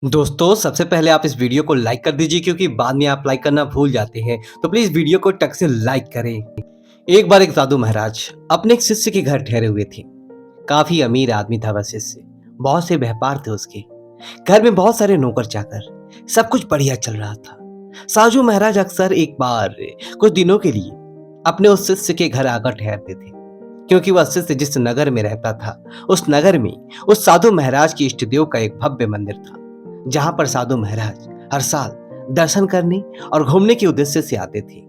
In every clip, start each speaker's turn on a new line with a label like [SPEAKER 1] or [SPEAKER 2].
[SPEAKER 1] दोस्तों, सबसे पहले आप इस वीडियो को लाइक कर दीजिए क्योंकि बाद में आप लाइक करना भूल जाते हैं। तो प्लीज़ वीडियो को टक से लाइक करें। एक बार एक साधु महाराज अपने एक शिष्य के घर ठहरे हुए थे। काफ़ी अमीर आदमी था वह शिष्य। बहुत से व्यापार थे उसके। घर में बहुत सारे नौकर चाकर। सब कुछ बढ़िया चल रहा था। साधु महाराज अक्सर एक बार कुछ दिनों के लिए अपने उस शिष्य के घर आकर ठहरते थे। क्योंकि वह शिष्य जिस नगर में रहता था, उस नगर में उस साधु महाराज की इष्ट देव का एक भव्य मंदिर था, जहां पर साधु महाराज हर साल दर्शन करने और घूमने के उद्देश्य से आते थे।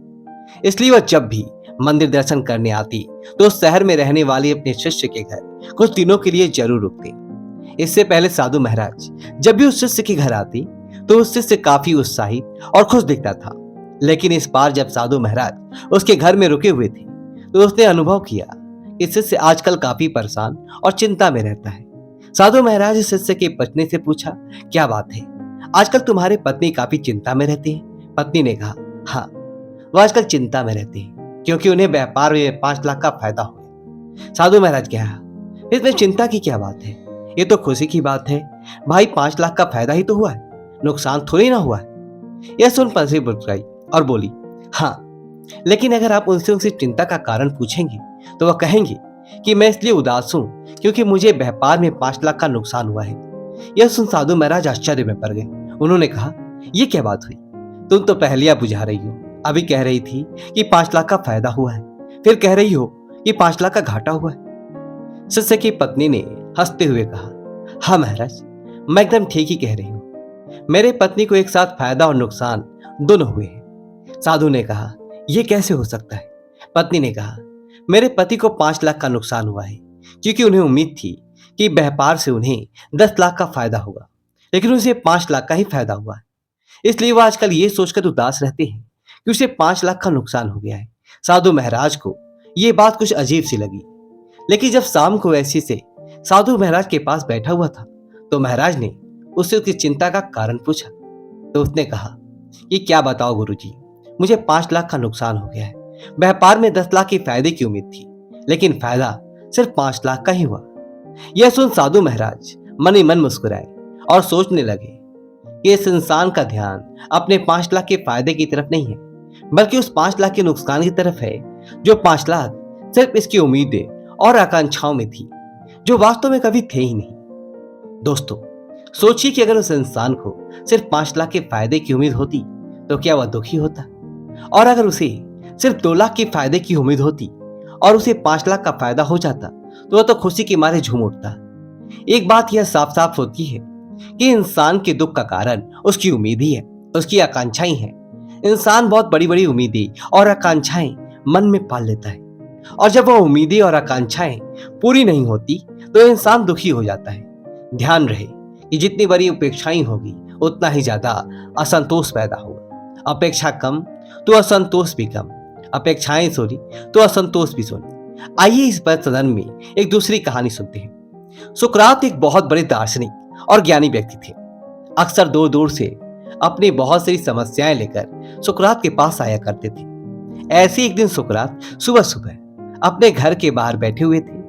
[SPEAKER 1] इसलिए वह जब भी मंदिर दर्शन करने आती तो उस शहर में रहने वाले अपने शिष्य के घर कुछ दिनों के लिए जरूर रुकते। इससे पहले साधु महाराज जब भी उस शिष्य के घर आती तो उस शिष्य काफी उत्साहित और खुश दिखता था। लेकिन इस बार जब साधु महाराज उसके घर में रुके हुए थे तो उसने अनुभव किया कि शिष्य आजकल काफी परेशान और चिंता में रहता है। साधु महाराज इस शिष्य की पत्नी से पूछा, क्या बात है? आजकल तुम्हारे पत्नी काफी चिंता में रहती है। पत्नी ने कहा, हाँ, वो आजकल चिंता में रहती है क्योंकि उन्हें व्यापार में 5 लाख का फायदा हुआ। साधु महाराज कहा, इसमें चिंता की क्या बात है? ये तो खुशी की बात है भाई, 5 लाख का फायदा ही तो हुआ है, नुकसान थोड़ी ना हुआ है। यह सुन पत्नी मुस्कुराई और बोली, हाँ, लेकिन अगर आप उनसे उनकी चिंता का कारण पूछेंगे तो वह कहेंगे कि मैं इसलिए उदास हूं क्योंकि मुझे व्यापार में 5 लाख का नुकसान हुआ है। यह सुन साधु महाराज आश्चर्य में पड़ गए। उन्होंने कहा, यह क्या बात हुई? तुम तो पहेलियां बुझा रही हो। अभी कह रही थी कि 5 लाख का फायदा हुआ है, फिर कह रही हो कि 5 लाख का घाटा हुआ है। शिष्य की पत्नी ने हंसते हुए कहा, हाँ महाराज, मैं एकदम ठीक ही कह रही हूँ। मेरे पत्नी को एक साथ फायदा और नुकसान दोनों हुए हैं। साधु ने कहा, यह कैसे हो सकता है? पत्नी ने कहा, मेरे पति को 5 लाख का नुकसान हुआ है क्योंकि उन्हें उम्मीद थी कि व्यापार से उन्हें 10 लाख का फायदा होगा, लेकिन उसे 5 लाख का ही फायदा हुआ है। इसलिए वह आजकल ये सोचकर उदास रहते हैं कि उसे 5 लाख का नुकसान हो गया है। साधु महाराज को यह बात कुछ अजीब सी लगी। लेकिन जब शाम को ऐसी से साधु महाराज के पास बैठा हुआ था तो महाराज ने उससे उसकी चिंता का कारण पूछा। तो उसने कहा कि क्या बताओ गुरुजी, मुझे 5 लाख का नुकसान हो गया है। व्यापार में 10 लाख के फायदे की उम्मीद थी, लेकिन फायदा सिर्फ 5 लाख का ही हुआ। यह सुन साधु महाराज मन ही मन मुस्कुराए और सोचने लगे कि इस इंसान का ध्यान अपने 5 लाख के फायदे की तरफ नहीं है, बल्कि उस 5 लाख के नुकसान की तरफ है। जो 5 लाख सिर्फ इसकी उम्मीदें और आकांक्षाओं में थी, जो वास्तव में कभी थे ही नहीं। दोस्तों, सोचिए कि अगर उस इंसान को सिर्फ 5 लाख के फायदे की उम्मीद होती तो क्या वह दुखी होता? और अगर उसे सिर्फ 2 लाख के फायदे की उम्मीद होती और उसे 5 लाख का फायदा हो जाता तो वह तो खुशी के मारे झूम उठता। एक बात यह साफ साफ होती है कि इंसान के दुख का कारण उसकी उम्मीद ही है, उसकी आकांक्षाएं हैं। इंसान बहुत बड़ी बड़ी उम्मीदें और आकांक्षाएं मन में पाल लेता है, और जब वह उम्मीदें और आकांक्षाएं पूरी नहीं होती तो इंसान दुखी हो जाता है। ध्यान रहे कि जितनी बड़ी अपेक्षाएं होगी उतना ही ज्यादा असंतोष पैदा होगा। अपेक्षा कम तो असंतोष भी कम, अपेक्षाएं सोनी तो असंतोष भी सोनी। आइए इस पर सदन में एक दूसरी कहानी सुनते हैं। सुकरात एक बहुत बड़े दार्शनिक और ज्ञानी व्यक्ति थे। अक्सर दूर दूर से अपनी बहुत सारी समस्याएं लेकर सुकरात के पास आया करते थे। ऐसे एक दिन सुकरात सुबह सुबह अपने घर के बाहर बैठे हुए थे।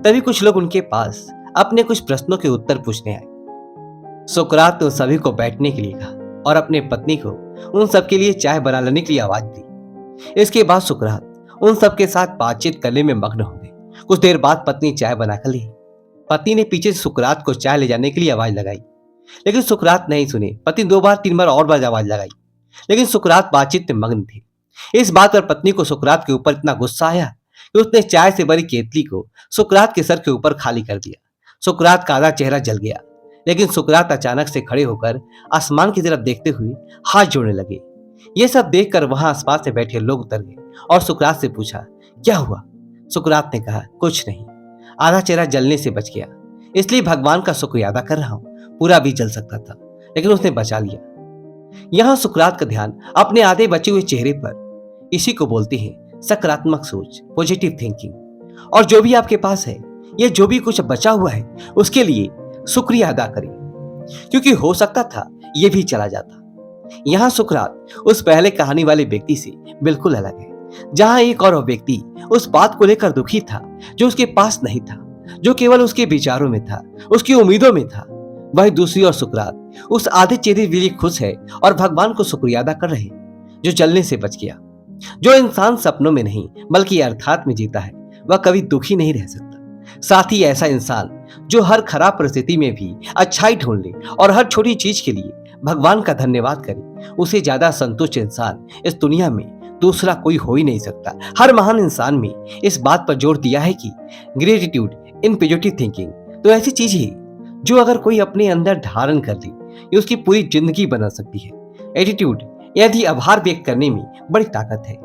[SPEAKER 1] तभी कुछ लोग उनके पास अपने कुछ प्रश्नों के उत्तर पूछने आए। सुकरात ने उन सभी को बैठने के लिए कहा और अपने पत्नी को उन सबके लिए चाय बना लाने के लिए आवाज दी। इसके बाद सुकरात उन सबके साथ बातचीत करने में मग्न हो गए। कुछ देर बाद पत्नी चाय बनाकर ली। पति ने पीछे से सुकरात को चाय ले जाने के लिए आवाज लगाई, लेकिन सुकरात नहीं सुने। पत्नी 2 बार 3 बार और बार आवाज लगाई, लेकिन सुकरात बातचीत में मग्न थे। इस बात पर पत्नी को सुकरात के ऊपर इतना गुस्सा आया कि उसने चाय से भरी केतली को सुकरात के सर के ऊपर खाली कर दिया। सुकरात का आधा चेहरा जल गया, लेकिन सुकरात अचानक से खड़े होकर आसमान की तरफ देखते हुए हाथ जोड़ने लगे। ये सब देखकर वहां आसपास से बैठे लोग उतर गए और सुकरात से पूछा, क्या हुआ? सुकरात ने कहा, कुछ नहीं, आधा चेहरा जलने से बच गया, इसलिए भगवान का शुक्रिया अदा कर रहा हूं। पूरा भी जल सकता था, लेकिन उसने बचा लिया। यहां सुकरात का ध्यान अपने आधे बचे हुए चेहरे पर। इसी को बोलते हैं सकारात्मक सोच, पॉजिटिव थिंकिंग। और जो भी आपके पास है, ये जो भी कुछ बचा हुआ है, उसके लिए शुक्रिया अदा करें, क्योंकि हो सकता था ये भी चला जाता। यहाँ सुकरात उस पहले कहानी वाले व्यक्ति से बिल्कुल अलग है, जहां एक और व्यक्ति उस बात को लेकर दुखी था जो उसके पास नहीं था, जो केवल उसके विचारों में था, उसकी उम्मीदों में था। वही दूसरी ओर सुकरात उस आधे चेहरे के लिए खुश है और भगवान को शुक्रिया अदा कर रहे हैं जो जलने से बच गया। जो इंसान सपनों में नहीं बल्कि अर्थात में जीता है वह कभी दुखी नहीं रह सकता। साथ ही ऐसा इंसान जो हर खराब परिस्थिति में भी अच्छाई ढूंढ ले और हर छोटी चीज के लिए भगवान का धन्यवाद करे, उसे ज्यादा संतुष्ट इंसान इस दुनिया में दूसरा कोई हो ही नहीं सकता। हर महान इंसान में इस बात पर जोर दिया है कि ग्रेटिट्यूड इन पॉजिटिव थिंकिंग तो ऐसी चीज है जो अगर कोई अपने अंदर धारण कर ले ये उसकी पूरी जिंदगी बना सकती है। एटीट्यूड यदि आभार व्यक्त करने में बड़ी ताकत है।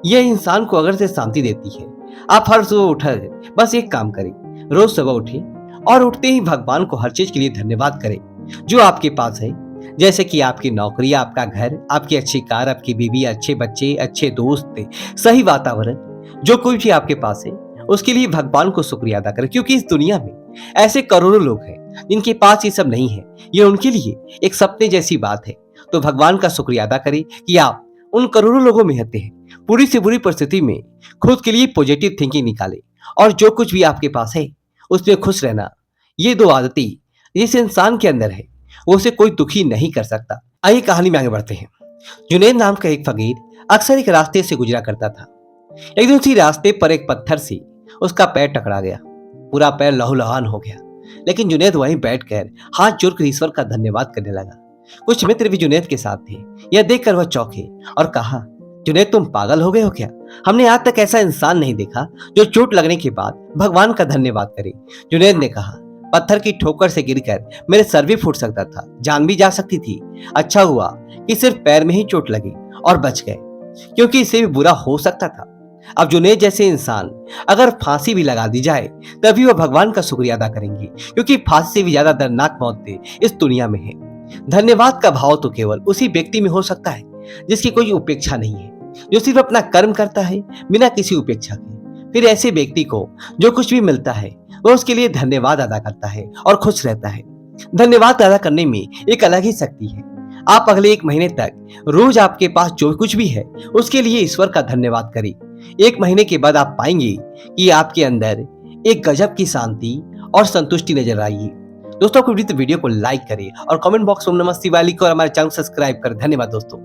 [SPEAKER 1] यह इंसान को अगर से शांति देती है। आप हर सुबह उठकर बस एक काम करें, रोज सुबह उठें और उठते ही भगवान को हर चीज के लिए धन्यवाद करें जो आपके पास है, जैसे कि आपकी नौकरी, आपका घर, आपकी अच्छी कार, आपकी बीवी, अच्छे बच्चे, अच्छे दोस्त, सही वातावरण, जो कुछ भी आपके पास है उसके लिए भगवान को शुक्रिया अदा करें। क्योंकि इस दुनिया में ऐसे करोड़ों लोग हैं जिनके पास ये सब नहीं है, ये उनके लिए एक सपने जैसी बात है। तो भगवान का शुक्रिया अदा करें कि आप उन करोड़ों लोगों में रहते हैं। बुरी से बुरी परिस्थिति में खुद के लिए पॉजिटिव थिंकिंग निकालें और जो कुछ भी आपके पास है उसमें खुश रहना। ये दो आदतें जिस इंसान के अंदर है वो उसे कोई दुखी नहीं कर सकता। आइए कहानी में आगे बढ़ते हैं। जुनैद नाम का एक फकीर अक्सर एक रास्ते से गुजरा करता था। एक दिन उसी रास्ते पर एक पत्थर से उसका पैर टकरा गया। पूरा पैर लहूलुहान हो गया, लेकिन जुनैद वहीं बैठकर हाथ जोड़कर ईश्वर का धन्यवाद करने लगा। कुछ मित्र भी जुनैद के साथ थे। यह देखकर वह चौंके और कहा, जुनैद तुम पागल हो गए हो क्या? हमने आज तक ऐसा इंसान नहीं देखा जो चोट लगने के बाद भगवान का धन्यवाद करे। जुनैद ने कहा, पत्थर की ठोकर से गिरकर मेरे सर भी फूट सकता था, जान भी जा सकती थी। अच्छा हुआ कि सिर्फ पैर में ही चोट लगी और बच गए, क्योंकि इससे भी बुरा हो सकता था। अब जुनैद जैसे इंसान अगर फांसी भी लगा दी जाए तभी वह भगवान का शुक्रिया अदा करेंगे, क्योंकि फांसी से भी ज्यादा दर्दनाक मौत इस दुनिया में है। धन्यवाद का भाव तो केवल उसी व्यक्ति में हो सकता है जिसकी कोई उपेक्षा नहीं है, जो सिर्फ अपना कर्म करता है बिना किसी उपेक्षा के। फिर ऐसे व्यक्ति को जो कुछ भी मिलता है वह उसके लिए धन्यवाद अदा करता है और खुश रहता है। धन्यवाद अदा करने में एक अलग ही शक्ति है। आप अगले 1 महीने तक रोज आपके पास जो कुछ भी है उसके लिए ईश्वर का धन्यवाद करें। 1 महीने के बाद आप पाएंगे कि आपके अंदर एक गजब की शांति और संतुष्टि नजर आएगी। दोस्तों, आपको वीडियो को लाइक करें और कमेंट बॉक्स में नमः शिवाय लिखकर हमारे चैनल सब्सक्राइब करें। धन्यवाद दोस्तों।